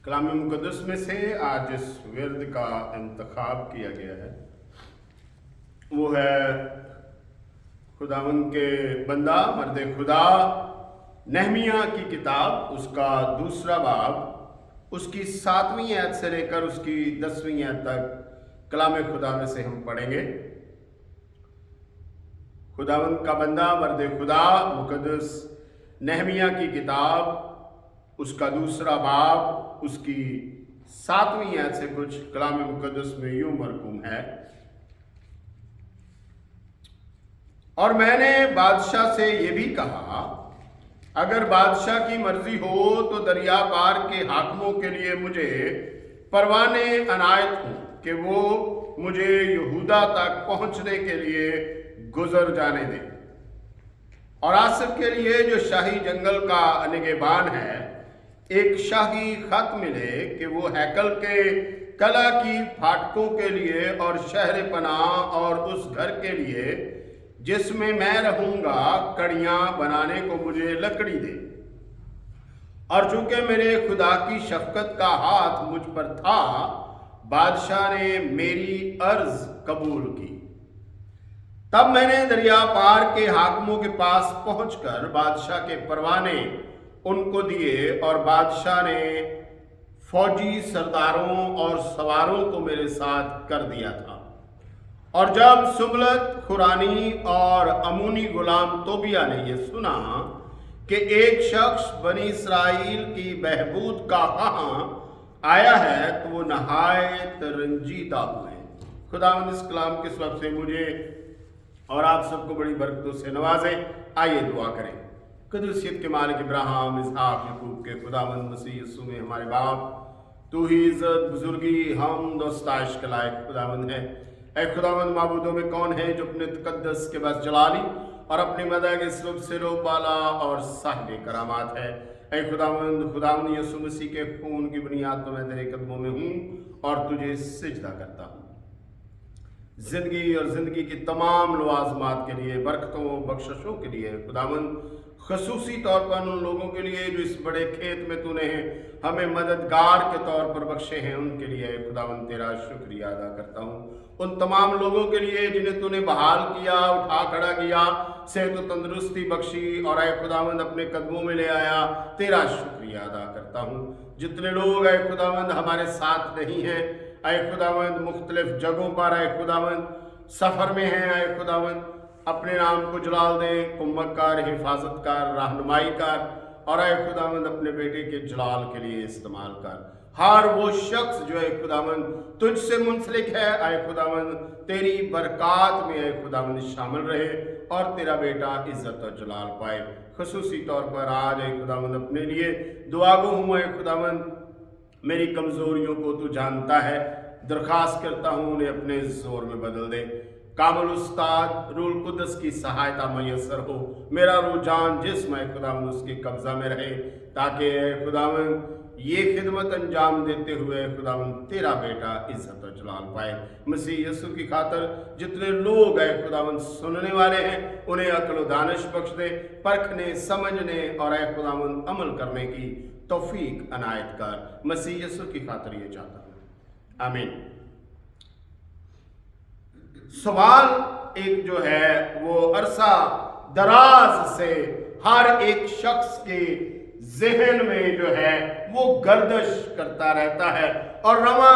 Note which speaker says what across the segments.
Speaker 1: कलाम मुक़द्दस में से आज जिस विर्द का इंतखाब किया गया है वो है खुदावंद के बंदा मर्द खुदा नहमिया की किताब, उसका दूसरा बाब, उसकी 7वीं आयत से लेकर उसकी 10वीं आयत तक कलाम खुदा में से हम पढ़ेंगे। खुदावंद का बंदा मर्द खुदा मुक़द्दस नहमिया की किताब, उसका दूसरा बाब, उसकी 7वीं आयत से कुछ कलाम मुक़द्दस में यूं मरकूम है। और मैंने बादशाह से ये भी कहा, अगर बादशाह की मर्जी हो तो दरिया पार के हाकिमों के लिए मुझे परवाने अनायत हों कि वो मुझे यहूदा तक पहुंचने के लिए गुजर जाने दें, और आसिफ के लिए जो शाही जंगल का निगहबान है एक शाही खत मिले कि वो हैकल के कला की फाटकों के लिए और शहर पनाह और उस घर के लिए जिसमें मैं रहूंगा कड़ियां बनाने को मुझे लकड़ी दे। और चूंकि मेरे खुदा की शफकत का हाथ मुझ पर था, बादशाह ने मेरी अर्ज कबूल की। तब मैंने दरिया पार के हाकिमों के पास पहुंचकर बादशाह के परवाने उनको दिए, और बादशाह ने फौजी सरदारों और सवारों को मेरे साथ कर दिया था। और जब सुबलत खुरानी और अमूनी गुलाम तोबिया ने यह सुना कि एक शख्स बनी इसराइल की बहबूद का कहाँ आया है, तो वो नहायत रंजीदा हुए। खुदावंद इस कलाम के सबब से मुझे और आप सबको बड़ी बरकतों से नवाजे। आइए दुआ करें। कदूसियत के मालिक इब्राहिम इसहाक याकूब के खुदावंद मसीह यीशु में हमारे बाप, तू ही इज्जत बुजुर्गी हम दोस्ताइश के लायक खुदावंद है। ऐ खुदावंद माबूदों में कौन है जो अपने तकद्दस के बस जलाली और अपनी मदद के सिर्फ सिरो पाला और साहिब करामात है। ऐ खुदावंद यीशु मसीह के खून की बुनियाद पर मैं तेरे कदमों में हूँ और तुझे सिजदा करता हूँ। जिंदगी और जिंदगी की तमाम लवाजमात के लिए, बरकतों बख्शिशों के लिए खुदावंद, खसूसी तौर पर उन लोगों के लिए जो इस बड़े खेत में तूने हमें मददगार के तौर पर बख्शे हैं, उनके लिए खुदावंद तेरा शुक्रिया अदा करता हूँ। उन तमाम लोगों के लिए जिन्हें तूने बहाल किया, उठा खड़ा किया, सेहत व तंदुरुस्ती बख्शी और ऐ खुदावंद अपने कदमों में ले आया, तेरा शुक्रिया अदा करता हूँ। जितने लोग ऐ खुदावंद हमारे साथ नहीं हैं, ऐ खुदावंद मुख्तलिफ जगहों पर ऐ खुदावंद सफ़र में हैं, ऐ खुदावंद अपने नाम को जलाल दे, कुम्मत कर, हिफाजत कर, रहनुमाई कर, और ऐ खुदावंद अपने बेटे के जलाल के लिए इस्तेमाल कर। हर वो शख्स जो है खुदावंद तुझसे मुंसलिक है, ऐ खुदावंद तेरी बरक़ात में ऐ खुदावंद शामिल रहे और तेरा बेटा इज्जत और जलाल पाए। खसूसी तौर पर आज ऐ खुदावंद अपने लिए दुआ गो हूँ। ऐ खुदावंद मेरी कमज़ोरियों को तू जानता है, दरख्वास्त करता हूँ उन्हें अपने जोर में बदल दे। कामिल उस्ताद रूल कुदस की सहायता मैसर हो। मेरा रुझान जिस्म है खुदावंद उसके कब्जा में रहे, ताकि खुदावंद ये खिदमत अंजाम देते हुए खुदावंद तेरा बेटा इज्जत और जलाल पाए। मसीह यीशु की खातर जितने लोग है खुदावंद सुनने वाले हैं, उन्हें अक्ल व दानिश बख्श दे, परखने, समझने और ऐ खुदावंद अमल करने की तौफीक अनायत कर। मसीह यीशु की खातर ये चाहता हूँ, आमीन। सवाल एक जो है वो अरसा दराज से हर एक शख्स के जहन में जो है वो गर्दिश करता रहता है, और रवा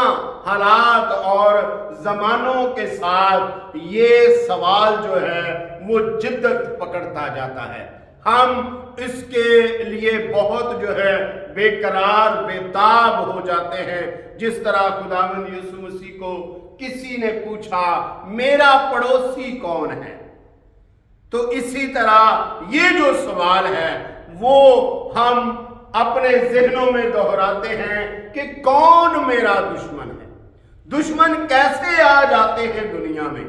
Speaker 1: हालात और जमानों के साथ ये सवाल जो है वो जिद्दत पकड़ता जाता है। हम इसके लिए बहुत जो है बेकरार बेताब हो जाते हैं। जिस तरह खुदावंद यीशु मसीह को किसी ने पूछा मेरा पड़ोसी कौन है, तो इसी तरह ये जो सवाल है वो हम अपने जहनों में दोहराते हैं कि कौन मेरा दुश्मन है। दुश्मन कैसे आ जाते हैं दुनिया में,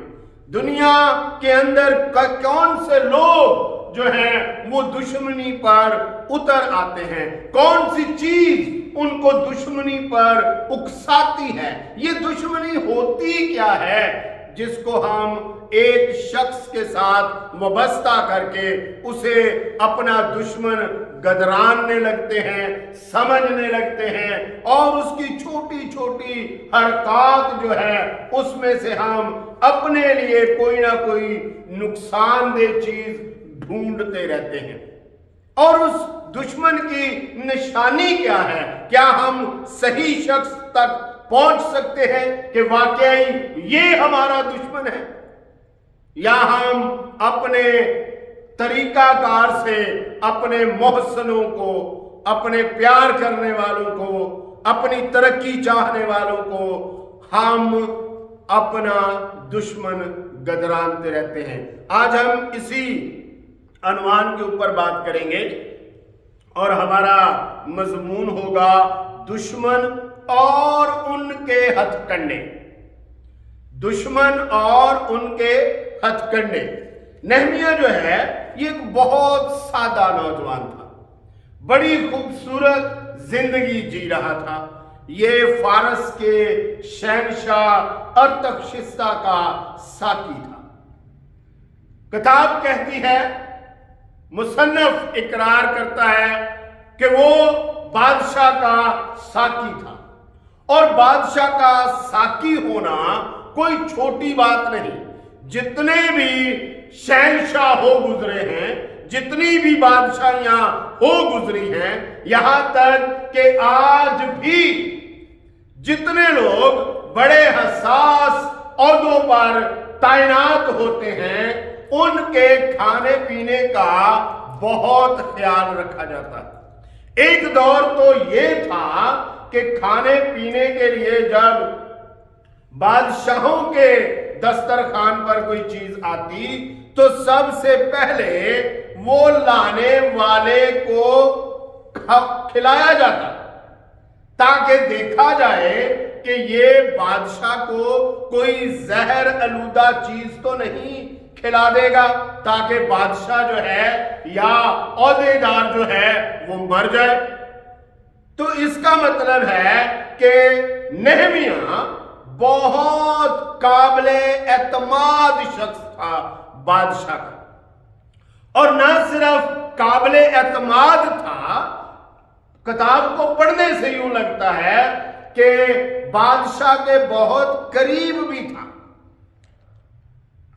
Speaker 1: दुनिया के अंदर कौन से लोग जो है वो दुश्मनी पर उतर आते हैं, कौन सी चीज उनको दुश्मनी पर उकसाती है, ये दुश्मनी होती क्या है। جس کو ہم ایک شخص کے ساتھ وابستہ کر کے اسے اپنا دشمن گدراننے لگتے ہیں، سمجھنے لگتے ہیں، اور اس کی چھوٹی چھوٹی حرکات جو ہے اس میں سے ہم اپنے لیے کوئی نہ کوئی نقصان دہ چیز ڈھونڈتے رہتے ہیں۔ اور اس دشمن کی نشانی کیا ہے؟ کیا ہم صحیح شخص تک پہنچ سکتے ہیں کہ واقعی یہ ہمارا دشمن ہے، یا ہم اپنے طریقہ کار سے اپنے محسنوں کو، اپنے پیار کرنے والوں کو، اپنی ترقی چاہنے والوں کو ہم اپنا دشمن گدرانتے رہتے ہیں؟ آج ہم اسی عنوان کے اوپر بات کریں گے اور ہمارا مضمون ہوگا دشمن اور ان کے ہتھ کنڈے۔ دشمن اور ان کے ہتھ کنڈے۔ نہمیہ جو ہے یہ ایک بہت سادہ نوجوان تھا، بڑی خوبصورت زندگی جی رہا تھا۔ یہ فارس کے شہنشاہ ارتخشستہ کا ساقی تھا۔ کتاب کہتی ہے، مصنف اقرار کرتا ہے کہ وہ بادشاہ کا ساقی تھا، اور بادشاہ کا ساقی ہونا کوئی چھوٹی بات نہیں۔ جتنے بھی شہنشاہ ہو گزرے ہیں، جتنی بھی بادشاہیاں ہو گزری ہیں، یہاں تک کہ آج بھی جتنے لوگ بڑے حساس عہدوں پر تعینات ہوتے ہیں، ان کے کھانے پینے کا بہت خیال رکھا جاتا ہے۔ ایک دور تو یہ تھا کہ کھانے پینے کے لیے جب بادشاہوں کے دسترخوان پر کوئی چیز آتی تو سب سے پہلے وہ لانے والے کو کھلایا جاتا، تاکہ دیکھا جائے کہ یہ بادشاہ کو کوئی زہر آلودہ چیز تو نہیں کھلا دے گا، تاکہ بادشاہ جو ہے یا عہدے دار جو ہے وہ مر جائے۔ تو اس کا مطلب ہے کہ نہمیہ بہت قابل اعتماد شخص تھا بادشاہ کا، اور نہ صرف قابل اعتماد تھا، کتاب کو پڑھنے سے یوں لگتا ہے کہ بادشاہ کے بہت قریب بھی تھا۔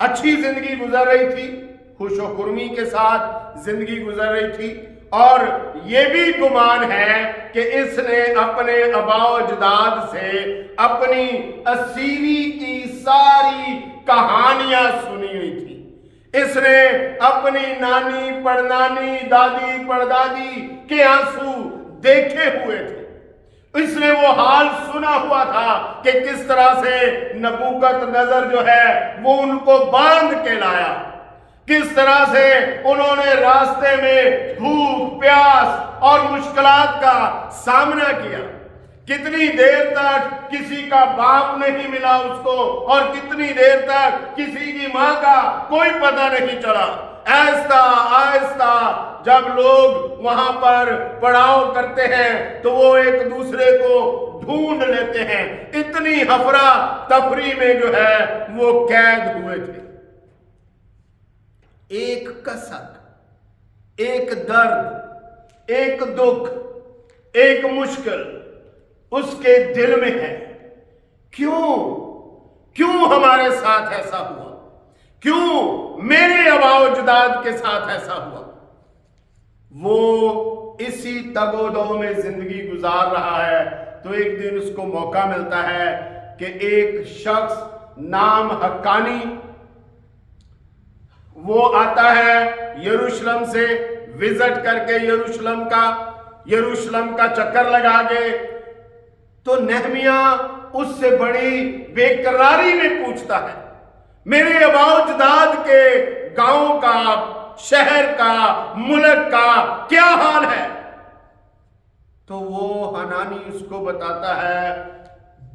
Speaker 1: اچھی زندگی گزر رہی تھی، خوش و خرمی کے ساتھ زندگی گزر رہی تھی، اور یہ بھی گمان ہے کہ اس نے اپنے آباء و اجداد سے اپنی اسیری کی ساری کہانیاں سنی ہوئی تھی۔ اس نے اپنی نانی پڑنانی، دادی پڑدادی کے آنسو دیکھے ہوئے تھے۔ اس نے وہ حال سنا ہوا تھا کہ کس طرح سے نبوکت نظر جو ہے وہ ان کو باندھ کے لایا، کس طرح سے انہوں نے راستے میں بھوک پیاس اور مشکلات کا سامنا کیا، کتنی دیر تک کسی کا باپ نہیں ملا اس کو، اور کتنی دیر تک کسی کی ماں کا کوئی پتہ نہیں چلا۔ آہستہ آہستہ جب لوگ وہاں پر پڑاؤ کرتے ہیں تو وہ ایک دوسرے کو ڈھونڈ لیتے ہیں۔ اتنی افرا تفری میں جو ہے وہ قید ہوئے تھے۔ ایک کسک، ایک درد، ایک دکھ، ایک مشکل اس کے دل میں ہے۔ کیوں ہمارے ساتھ ایسا ہوا؟ کیوں میرے آباء و اجداد کے ساتھ ایسا ہوا؟ وہ اسی تگ و دو میں زندگی گزار رہا ہے تو ایک دن اس کو موقع ملتا ہے کہ ایک شخص نام حقانی وہ آتا ہے یروشلم سے وزٹ کر کے، یروشلم کا چکر لگا کے، تو نہمیہ اس سے بڑی بے قراری میں پوچھتا ہے، میرے آباء و اجداد کے گاؤں کا، شہر کا، ملک کا کیا حال ہے؟ تو وہ حنانی اس کو بتاتا ہے،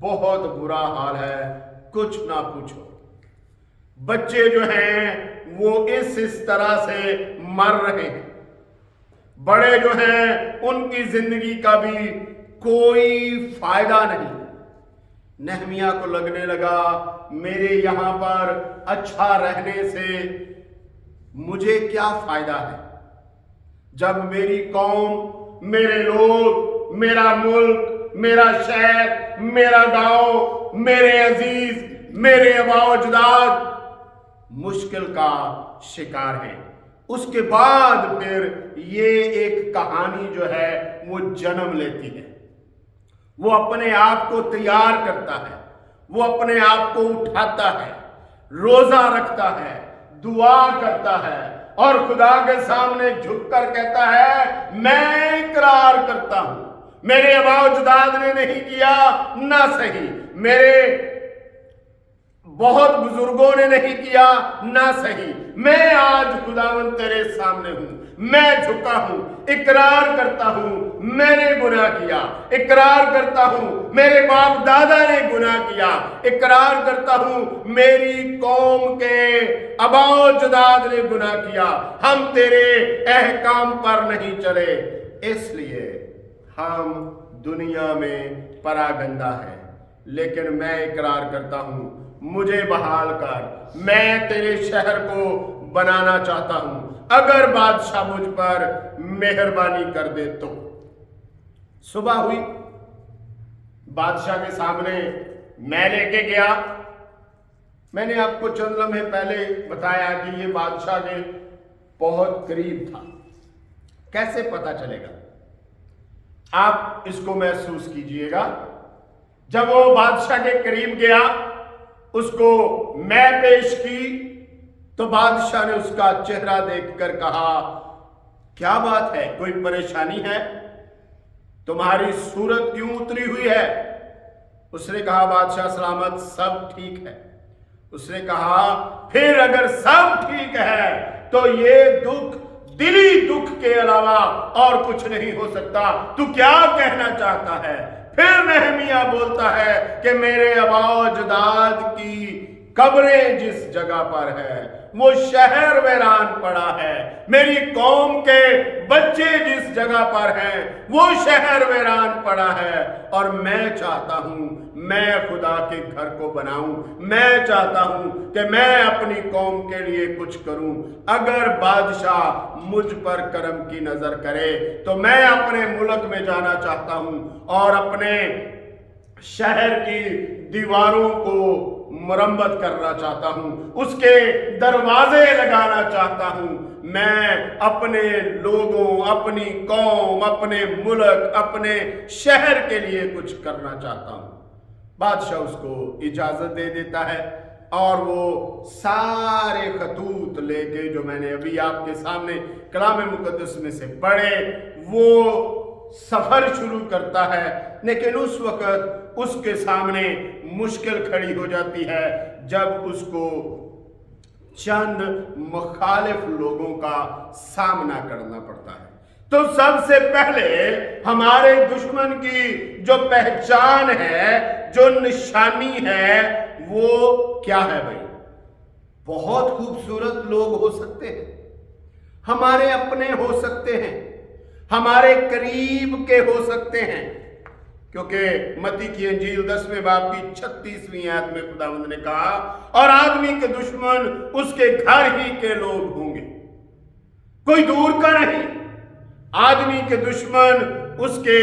Speaker 1: بہت برا حال ہے، کچھ نہ پوچھو۔ بچے جو ہیں وہ اس طرح سے مر رہے ہیں، بڑے جو ہیں ان کی زندگی کا بھی کوئی فائدہ نہیں۔ नहमिया को लगने लगा मेरे यहाँ पर अच्छा रहने से मुझे क्या फायदा है, जब मेरी कौम, मेरे लोग, मेरा मुल्क, मेरा शहर, मेरा गांव, मेरे अजीज, मेरे आबाओ अजदाद मुश्किल का शिकार है। उसके बाद फिर ये एक कहानी जो है वो जन्म लेती है। वो अपने आप को तैयार करता है, वो अपने आप को उठाता है, रोजा रखता है, दुआ करता है और खुदा के सामने झुककर कहता है मैं इकरार करता हूं, मेरे आबाओ अजदाद ने नहीं किया ना सही, मेरे बहुत बुजुर्गों ने नहीं किया ना सही, मैं आज खुदावंद तेरे सामने हूं, मैं झुका हूं, इकरार करता हूं मैंने गुनाह किया, इकरार करता हूं मेरे बाप दादा ने गुनाह किया, इकरार करता हूं मेरी कौम के आबाओ अजदाद ने गुनाह किया, हम तेरे अहकाम पर नहीं चले, इसलिए हम दुनिया में परागंदा है। लेकिन मैं इकरार करता हूं मुझे बहाल कर, मैं तेरे शहर को बनाना चाहता हूं, अगर बादशाह मुझ पर मेहरबानी कर दे तो। सुबह हुई, बादशाह के सामने मैं लेके गया। मैंने आपको चंद लम्हे पहले बताया कि ये बादशाह के बहुत करीब था। कैसे पता चलेगा, आप इसको महसूस कीजिएगा। जब वो बादशाह के करीब गया, उसको मैं पेश की, तो बादशाह ने उसका चेहरा देखकर कहा क्या बात है, कोई परेशानी है, तुम्हारी सूरत क्यों उतरी हुई है? उसने कहा बादशाह सलामत, सब ठीक है। उसने कहा फिर अगर सब ठीक है तो ये दुख दिली दुख के अलावा और कुछ नहीं हो सकता, तू क्या कहना चाहता है? फिर नहमिया बोलता है कि मेरे आबाओ अजदाद की कब्रें जिस जगह पर है वो शहर वीरान पड़ा है, मेरी कौम के बच्चे जिस जगह पर हैं वो शहर वीरान पड़ा है, और मैं चाहता हूं मैं खुदा के घर को बनाऊं, मैं चाहता हूं कि मैं अपनी कौम के लिए कुछ करूं। अगर बादशाह मुझ पर करम की नजर करे तो मैं अपने मुल्क में जाना चाहता हूं और अपने शहर की दीवारों को मरम्मत करना चाहता हूं, उसके दरवाजे लगाना चाहता हूं, मैं अपने लोगों, अपनी कौम, अपने मुल्क, अपने शहर के लिए कुछ करना चाहता हूं। बादशाह उसको इजाजत दे देता है और वो सारे खतूत लेके जो मैंने अभी आपके सामने कलाम मुकद्दस में से पढ़े वो सफर शुरू करता है। लेकिन उस वक्त उसके सामने मुश्किल खड़ी हो जाती है जब उसको चंद मुखालिफ लोगों का सामना करना पड़ता है। तो सबसे पहले हमारे दुश्मन की जो पहचान है, जो निशानी है, वो क्या है भाई? बहुत खूबसूरत लोग हो सकते हैं, हमारे अपने हो सकते हैं, हमारे करीब के हो सकते हैं, क्योंकि मत्ती की अंजील 10वें बाब की 36वीं आयत में खुदावंद ने कहा और आदमी के दुश्मन उसके घर ही के लोग होंगे, कोई दूर का नहीं। आदमी के दुश्मन उसके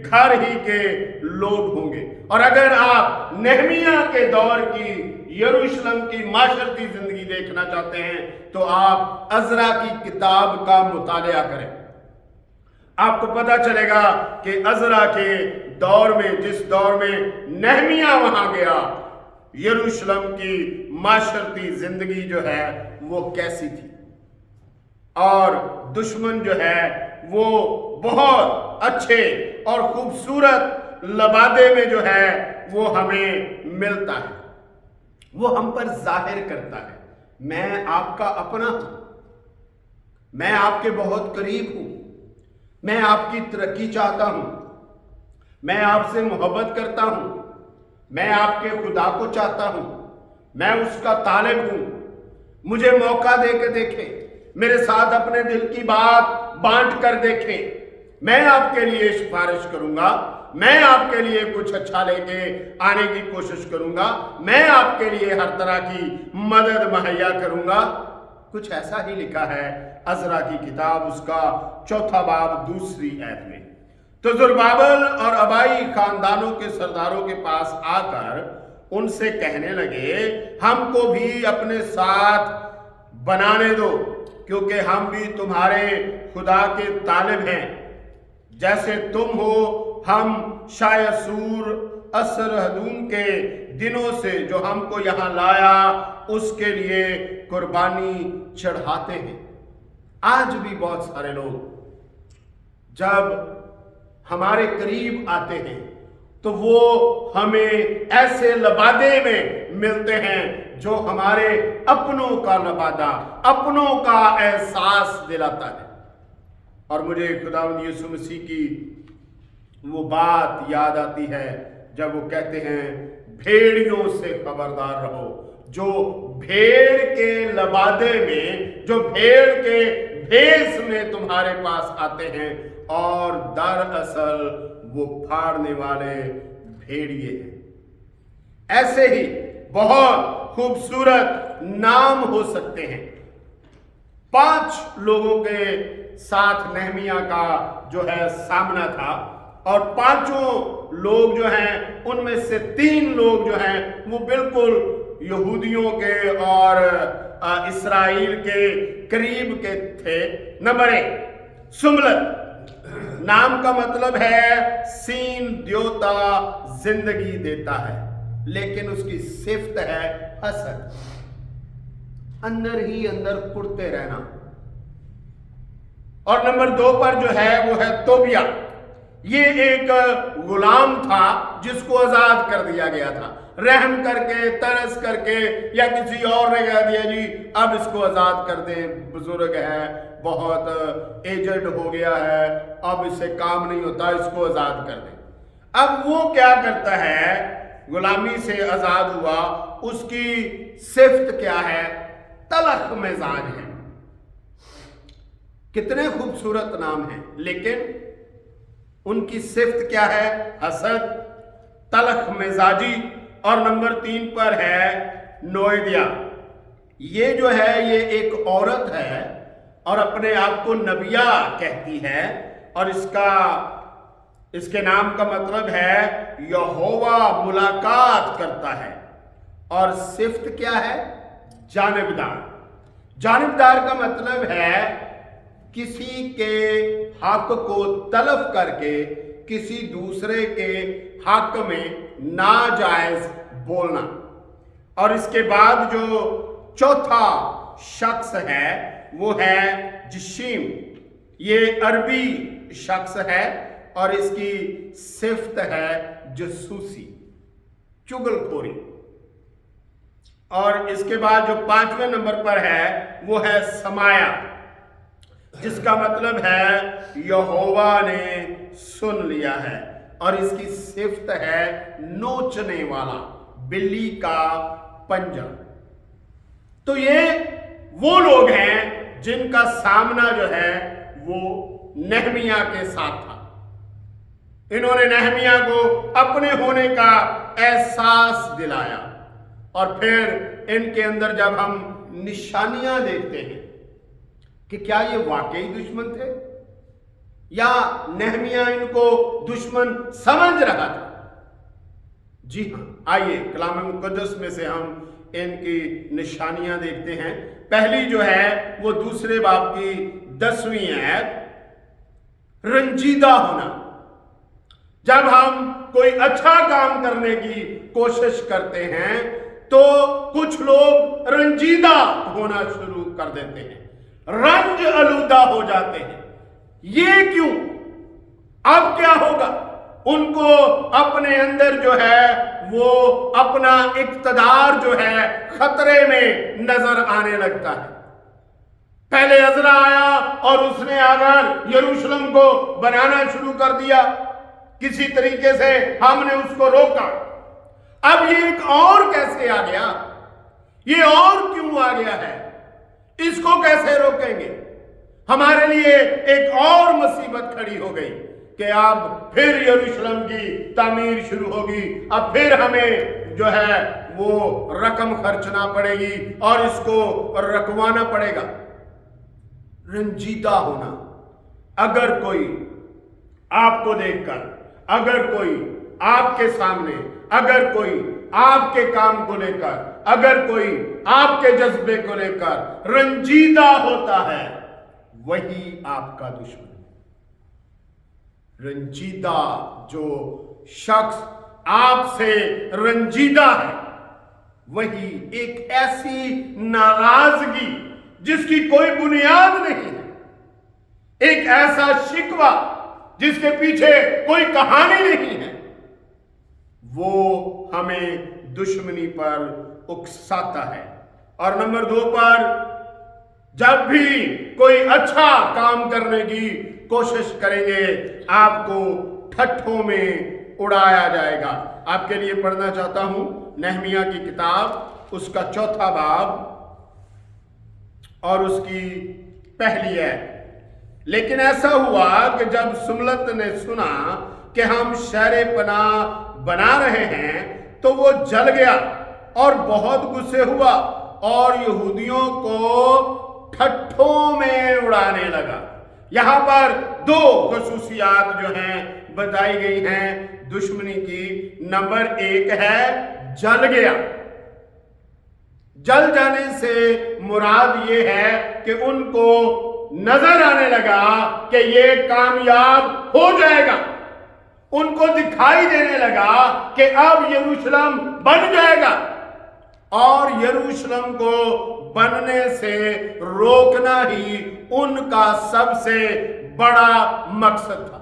Speaker 1: घर ही के लोग होंगे। और अगर आप नहमिया के दौर की यरूशलेम की माशरती जिंदगी देखना चाहते हैं तो आप अज़रा की किताब का मुतालिया करें। आपको पता चलेगा कि अज़रा के दौर में, जिस दौर में नहमिया वहां गया, यरूशलेम की माशरती जिंदगी जो है वो कैसी थी, और दुश्मन जो है वो बहुत अच्छे और खूबसूरत लबादे में जो है वो हमें मिलता है, वो हम पर जाहिर करता है मैं आपका अपना हूं, मैं आपके बहुत करीब हूं, मैं आपकी तरक्की चाहता हूं, मैं आपसे मोहब्बत करता हूं, मैं आपके खुदा को चाहता हूं, मैं उसका तालिब हूं, मुझे मौका दे के देखें, मेरे साथ अपने दिल की बात बांट कर देखें, मैं आपके लिए सिफारिश करूंगा, मैं आपके लिए कुछ अच्छा लेके आने की कोशिश करूंगा, मैं आपके लिए हर तरह की मदद मुहैया करूंगा। कुछ ऐसा ही लिखा है अज़रा की किताब उसका 4 बाब 2 आयत में। तो ज़ुरबाबेल और अबाई खानदानों के सरदारों के पास आकर उनसे कहने लगे, हमको भी अपने साथ बनाने दो, क्योंकि हम भी तुम्हारे खुदा के तालिब हैं, जैसे तुम हो। हम शायसूर असरहदून के दिनों से जो हमको यहाँ लाया उसके लिए कुर्बानी चढ़ाते हैं। आज भी बहुत सारे लोग जब हमारे करीब आते हैं तो वो हमें ऐसे लबादे में मिलते हैं जो हमारे अपनों का लबादा, अपनों का एहसास दिलाता है। और मुझे खुदावंद यीशु मसीह की वो बात याद आती है जब वो कहते हैं, भेड़ियों से खबरदार रहो। जो भेड़ के लबादे में, जो भेड़ के भेष में तुम्हारे पास आते हैं और दरअसल वो फाड़ने वाले भेड़िए हैं। ऐसे ही बहुत खूबसूरत नाम हो सकते हैं। 5 लोगों के साथ नहमिया का जो है सामना था, और 5 लोग जो हैं उनमें से 3 लोग जो हैं वो बिल्कुल यहूदियों के और इस्राएल के करीब के थे। नंबर 1 सुमलत, नाम का मतलब है सीन द्योता, जिंदगी देता है, लेकिन उसकी सिफ्त है हसद, अंदर ही अंदर कुड़ते रहना। और नंबर 2 पर जो है वो है तोबिया। ये एक गुलाम था जिसको आजाद कर दिया गया था, रहम करके, तरस करके, या किसी और ने कह दिया जी अब इसको आजाद कर दें, बुजुर्ग है, बहुत एजेड हो गया है, अब इससे काम नहीं होता, इसको आजाद कर दें। अब वो क्या करता है, गुलामी से आजाद हुआ, उसकी सिफ्त क्या है, तलख मिजाज है। कितने खूबसूरत नाम हैं, लेकिन उनकी सिफ्त क्या है, हसद, तलख मिजाजी। और नंबर 3 पर है नोएदिया। ये जो है ये एक औरत है और अपने आप को नबिया कहती है, और इसके नाम का मतलब है यहोवा मुलाकात करता है। और सिफ्त क्या है, जानिबदार। जानिबदार का मतलब है किसी के हक को तलब करके किसी दूसरे के हक में नाजायज बोलना। और इसके बाद जो चौथा शख्स है वो है जिशीम। ये अरबी शख्स है और इसकी सिफ्त है जसूसी, चुगलखोरी। और इसके बाद जो 5वें नंबर पर है वो है समाया, जिसका मतलब है यहोवा ने सुन लिया है। और इसकी सिफ्त है नोचने वाला, बिल्ली का पंजा। तो ये वो लोग हैं जिनका सामना जो है वो नहमिया के साथ था। इन्होंने नहमिया को अपने होने का एहसास दिलाया। और फिर इनके अंदर जब हम निशानियां देखते हैं कि क्या ये वाकई दुश्मन थे या नहमिया इनको दुश्मन समझ रहा था। जी हाँ, आइए कलाम मुकद्दस में से हम इनकी निशानियां देखते हैं। पहली जो है वो 2 बाब की 10वीं आयत, रंजीदा होना। जब हम कोई अच्छा काम करने की कोशिश करते हैं तो कुछ लोग रंजीदा होना शुरू कर देते हैं, रंज आलूदा हो जाते हैं। ये क्यों? अब क्या होगा? उनको अपने अंदर जो है वो अपना इक्तदार जो है खतरे में नजर आने लगता है। पहले अज़रा आया और उसने आकर यरूशलेम को बनाना शुरू कर दिया, किसी तरीके से हमने उसको रोका। अब ये एक और कैसे आ गया? ये और क्यों आ गया है? इसको कैसे रोकेंगे? ہمارے لیے ایک اور مصیبت کھڑی ہو گئی کہ اب پھر یروشلم کی تعمیر شروع ہوگی، اب پھر ہمیں جو ہے وہ رقم خرچنا پڑے گی اور اس کو رکھوانا پڑے گا۔ رنجیدہ ہونا، اگر کوئی آپ کو دیکھ کر، اگر کوئی آپ کے سامنے، اگر کوئی آپ کے کام کو لے کر، اگر کوئی آپ کے جذبے کو لے کر رنجیدہ ہوتا ہے، وہی آپ کا دشمن ہے۔ رنجیدہ جو شخص آپ سے رنجیدہ ہے، وہی ایک ایسی ناراضگی جس کی کوئی بنیاد نہیں ہے، ایک ایسا شکوہ جس کے پیچھے کوئی کہانی نہیں ہے، وہ ہمیں دشمنی پر اکساتا ہے۔ اور نمبر 2 پر، جب بھی کوئی اچھا کام کرنے کی کوشش کریں گے، آپ کو ٹھٹھوں میں اڑایا جائے گا۔ آپ کے لیے پڑھنا چاہتا ہوں نہمیہ کی کتاب، اس کا 4 باب اور اس کی پہلی آیت۔ لیکن ایسا ہوا کہ جب سملت نے سنا کہ ہم شہر پناہ بنا رہے ہیں تو وہ جل گیا اور بہت غصے ہوا اور یہودیوں کو ٹھٹھوں میں اڑانے لگا۔ یہاں پر 2 خصوصیات جو ہیں بتائی گئی ہیں دشمنی کی۔ نمبر 1 ہے جل گیا۔ جل جانے سے مراد یہ ہے کہ ان کو نظر آنے لگا کہ یہ کامیاب ہو جائے گا، ان کو دکھائی دینے لگا کہ اب یروشلم بن جائے گا، اور یروشلم کو بننے سے روکنا ہی ان کا سب سے بڑا مقصد تھا۔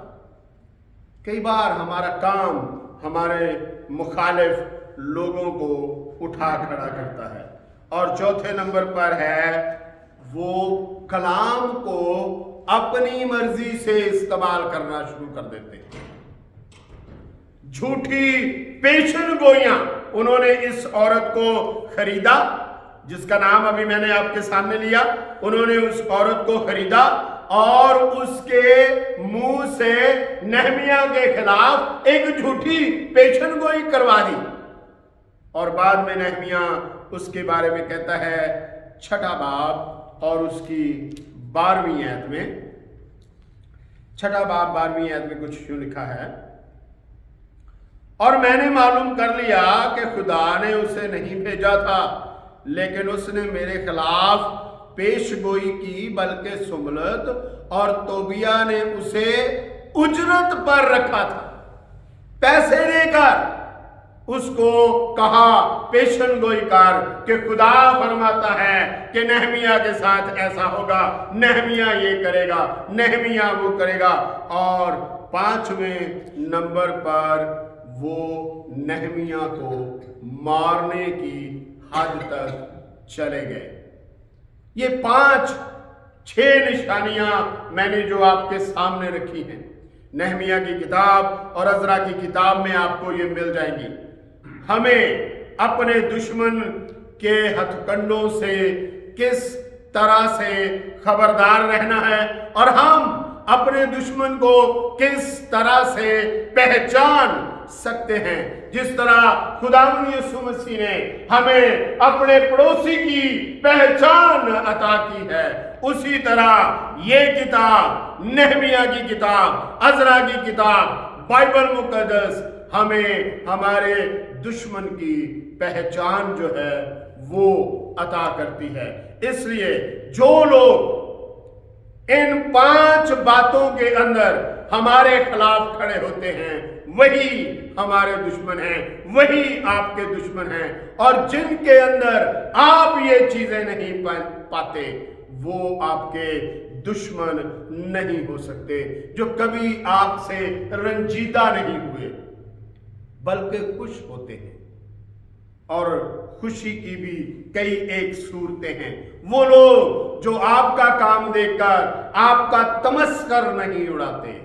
Speaker 1: کئی بار ہمارا کام ہمارے مخالف لوگوں کو اٹھا کھڑا کرتا ہے۔ اور 4 نمبر پر ہے وہ کلام کو اپنی مرضی سے استعمال کرنا شروع کر دیتے ہیں۔ جھوٹی پیشن گوئیاں، انہوں نے اس عورت کو خریدا جس کا نام ابھی میں نے آپ کے سامنے لیا، انہوں نے اس عورت کو خریدا اور اس کے منہ سے نہمیہ کے خلاف ایک جھوٹی پیشن گوئی کروا دی، اور بعد میں نہمیہ اس کے بارے میں کہتا ہے 6 باب اور اس کی 12ویں آیت میں، 6 باب 12ویں آیت میں کچھ یوں لکھا ہے، اور میں نے معلوم کر لیا کہ خدا نے اسے نہیں بھیجا تھا، لیکن اس نے میرے خلاف پیش گوئی کی، بلکہ سملت اور توبیہ نے اسے اجرت پر رکھا تھا، پیسے دے کر اس کو کہا پیشن گوئی کر کہ خدا فرماتا ہے کہ نہمیہ کے ساتھ ایسا ہوگا، نہمیہ یہ کرے گا، نہمیہ وہ کرے گا، اور 5ویں نمبر پر وہ نہمیہ کو مارنے کی حد تک چلے گئے۔ یہ 5-6 نشانیاں میں نے جو آپ کے سامنے رکھی ہیں، نہمیہ کی کتاب اور عزرا کی کتاب میں آپ کو یہ مل جائیں گی۔ ہمیں اپنے دشمن کے ہتھ کنڈوں سے کس طرح سے خبردار رہنا ہے، اور ہم اپنے دشمن کو کس طرح سے پہچان سکتے ہیں۔ جس طرح خداوند یسوع مسیح نے ہمیں اپنے پڑوسی کی پہچان عطا کی ہے، اسی طرح یہ کتاب، نہمیہ کی کتاب، عزرا کی کتاب، بائبل مقدس ہمیں ہمارے دشمن کی پہچان جو ہے وہ عطا کرتی ہے۔ اس لیے جو لوگ ان 5 باتوں کے اندر ہمارے خلاف کھڑے ہوتے ہیں، وہی ہمارے دشمن ہیں، وہی آپ کے دشمن ہیں، اور جن کے اندر آپ یہ چیزیں نہیں پاتے وہ آپ کے دشمن نہیں ہو سکتے۔ جو کبھی آپ سے رنجیدہ نہیں ہوئے بلکہ خوش ہوتے ہیں، اور خوشی کی بھی کئی ایک صورتیں ہیں، وہ لوگ جو آپ کا کام دیکھ کر آپ کا تمسخر نہیں اڑاتے،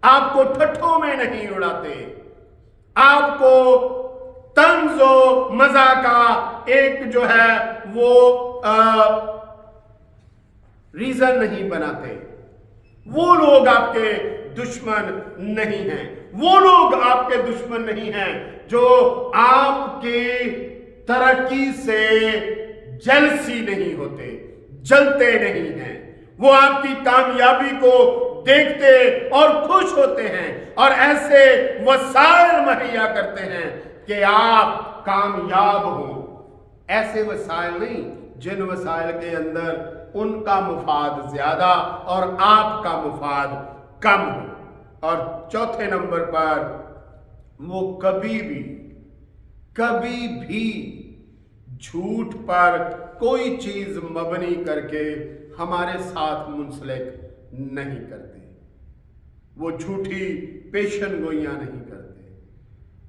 Speaker 1: آپ کو ٹھٹھوں میں نہیں اڑاتے، آپ کو طنز و مزاح کا ایک جو ہے وہ रीजन नहीं बनाते, वो लोग आपके दुश्मन नहीं हैं। वो लोग आपके दुश्मन नहीं हैं जो आपके तरक्की से जलसी नहीं होते, जलते नहीं हैं। वो आपकी कामयाबी को देखते और खुश होते हैं और ऐसे वसाइल मुहैया करते हैं कि आप कामयाब हो। ऐसे वसाइल नहीं जिन वसाइल के अंदर उनका मुफाद ज्यादा और आपका मुफाद कम हो। और चौथे नंबर पर, वो कभी भी झूठ पर कोई चीज मबनी करके हमारे साथ मुंसलिक नहीं करते। वो झूठी पेशन गोइयां नहीं करते,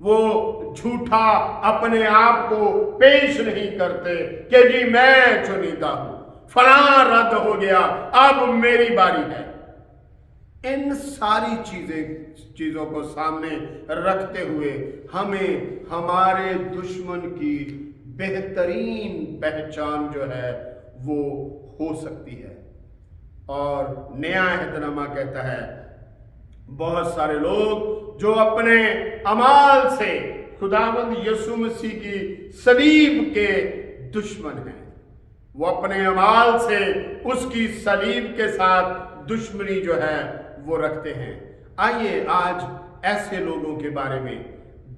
Speaker 1: वो झूठा अपने आप को पेश नहीं करते कि जी मैं चुनीदा हूं, फलां रद्द हो गया, अब मेरी बारी है। इन सारी चीजों को सामने रखते हुए हमें हमारे दुश्मन की बेहतरीन पहचान जो है वो हो सकती है। और नया अहदनामा कहता है, बहुत सारे लोग जो अपने अमाल से खुदावंद यीशु मसीह की सलीब के दुश्मन हैं, वो अपने अमाल से उसकी सलीब के साथ दुश्मनी जो है वो रखते हैं। आइए आज ऐसे लोगों के बारे में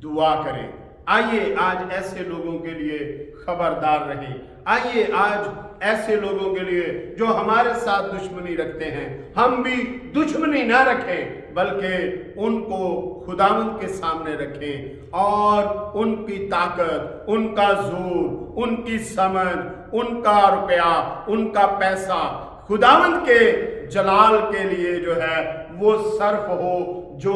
Speaker 1: दुआ करें। आइए आज ऐसे लोगों के लिए खबरदार रहें। आइए आज ऐसे लोगों के लिए जो हमारे साथ दुश्मनी रखते हैं, हम भी दुश्मनी ना रखें बल्कि उनको खुदावंद के सामने रखें और उनकी ताकत, उनका जोर, उनकी समझ, उनका रुपया, उनका पैसा खुदावंद के जलाल के लिए जो है वो सर्फ हो, जो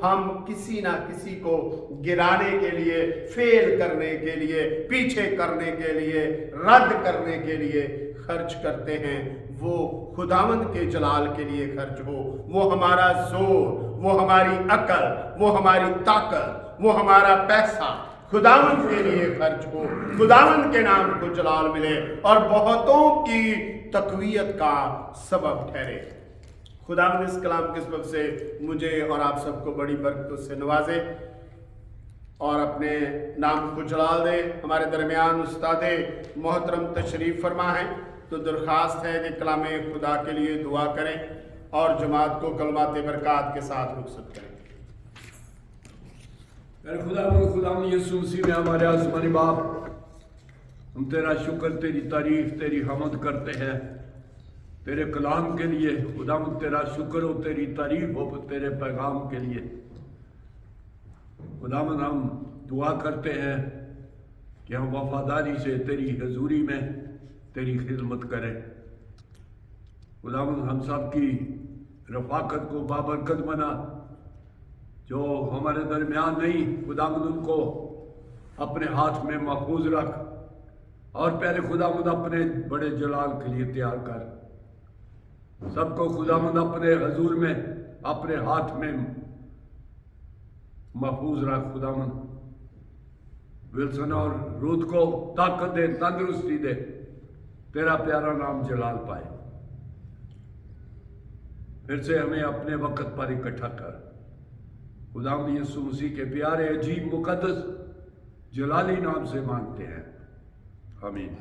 Speaker 1: हम किसी ना किसी को गिराने के लिए, फेल करने के लिए, पीछे करने के लिए, रद्द करने के लिए खर्च करते हैं, वो खुदावंद के जलाल के लिए खर्च हो। वो हमारा जोर, वो हमारी अकल, वो हमारी ताकत, वो हमारा पैसा खुदावंद के लिए खर्च हो, खुदावंद के नाम को जलाल मिले और बहुतों की तकवीयत का सबब ठहरे। खुदावंद इस कलाम के सबब से मुझे और आप सबको बड़ी बरकतों से नवाजे और अपने नाम को जलाल दे। हमारे दरमियान उस्ताद मोहतरम तशरीफ फरमा है, तो दरख्वास्त है कि कलाम खुदा के लिए दुआ करें और जमात को कलमात बरक़ात के साथ रुखसत करें।
Speaker 2: खुदा यीशु मसीह में हमारे आसमानी बाप, हम तेरा शुक्र, तेरी तारीफ, तेरी हमद करते हैं तेरे कलाम के लिए। खुदा तेरा शुक्र हो, तेरी तारीफ हो तेरे पैगाम के लिए। खुदा हम दुआ करते हैं कि हम वफादारी से तेरी हजूरी में तेरी खिदमत करें। खुदा हम सब की रफाकत को बाबरकत बना, जो हमारे दरमियान नहीं, खुदावंद उनको अपने हाथ में महफूज रख और प्यारे खुदावंद अपने बड़े जलाल के लिए तैयार कर। सबको खुदावंद अपने हजूर में, अपने हाथ में महफूज रख। खुदावंद विल्सन और रूथ को ताकत दे, तंदुरुस्ती दे, तेरा प्यारा नाम जलाल पाए। फिर से हमें अपने वक़्त पर इकट्ठा कर। खुदावंद यीशु मसीह के प्यारे अजीब मुकद्दस जलाली नाम से मांगते हैं, आमीन।